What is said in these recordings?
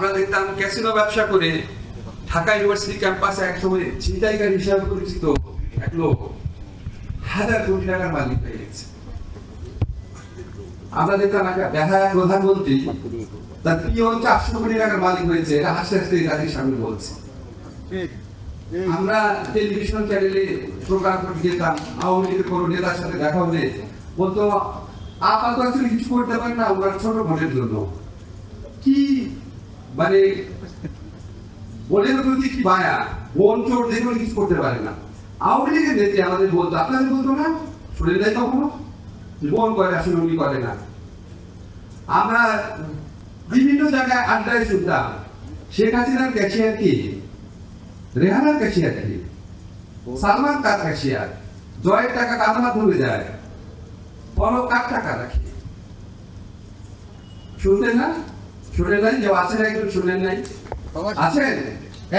আমরা দেখতাম ক্যাসিনো ব্যবসা করে ঢাকা ইউনিভার্সিটি ক্যাম্পাসে একসময় ছিনতাইকারী হিসাবে পরিচিত এক লোক হাজার কোটি টাকার মালিক হয়ে গেছে। আমরা দেখতাম একটা বেহায়া প্রধানমন্ত্রী তার পিয়ন 400 কোটি টাকার মালিক হয়েছে, এটা হাসতে হাসতে জাতির সামনে বলছে। আমরা টেলিভিশন চ্যানেলে প্রোগ্রাম করতে যেতাম, আওয়ামী লীগের কোনো নেতার সাথে দেখা হলে বলতো আপাতত আসলে কিছু করতে পারেন না, আমরা ছোট ভোটের জন্য। কি মানে ভোটের প্রতি কি মায়া, বোন চোর দেখুন কিছু করতে পারে না। আওয়ামী লীগের নেত্রী আমাদের বলতো, আপনাদের বলতো না, শুনে দেয় কখনো বোন করে, আসলে উনি করে না। আমরা বিভিন্ন জায়গায় আড্ডায় শুনতাম শেখ হাসিনার ক্যাশিয়ার কি, রেহানার ক্যাশিয়ার কি, সালমান কার ক্যাশিয়ার, জয়ের টাকা কার মাধ্যমে যায়, বড় কার টাকা রাখে। শুনলেন না? শুনেন নাই? যে আছেন একজন শুনেন নাই? আছেন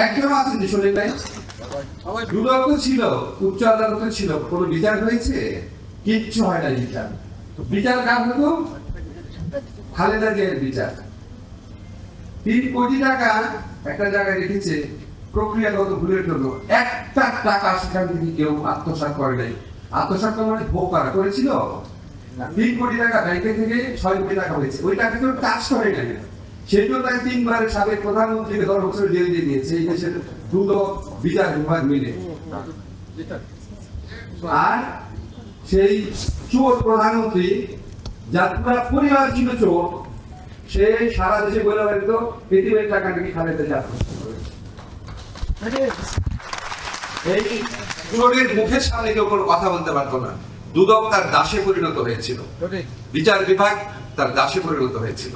একজন আছেন যে শুনেন নাই? দুদক ছিল, উচ্চ আদালতে ছিল, কোনো বিচার হয়েছে? কিচ্ছু হয় না। বিচার বিচার কার হতো? খালেদা জিয়ার বিচার। 3 কোটি টাকা একটা জায়গায় রেখেছে প্রক্রিয়াগত ভুলের জন্য, একটা টাকা সেখান থেকে কেউ আত্মসাৎ করে নাই। আত্মসাৎ মানে ভোগ করা করেছিল। 3 কোটি টাকা ব্যাংকে থেকে 6 কোটি টাকা হয়েছে, ওই টাকা কেউ টাচ করে নাই। সেই জন্য 3 বারের সাবেক প্রধানমন্ত্রীকে 10 বছর জেল দিয়ে দিয়েছে এই দেশের দুদক বিচার বিভাগ মিলে। আর সেই চোর প্রধানমন্ত্রী যার পুরা পরিবার ছিল চোর, সে সারা দেশে বলে বেড়াতো পৃথিবীর টাকা নাকি খালেদা জিয়া। এই চোরের মুখের সামনে কেউ কোনো কথা বলতে পারতো না। দুদক তার দাসে পরিণত হয়েছিল, বিচার বিভাগ তার দাসে পরিণত হয়েছিল।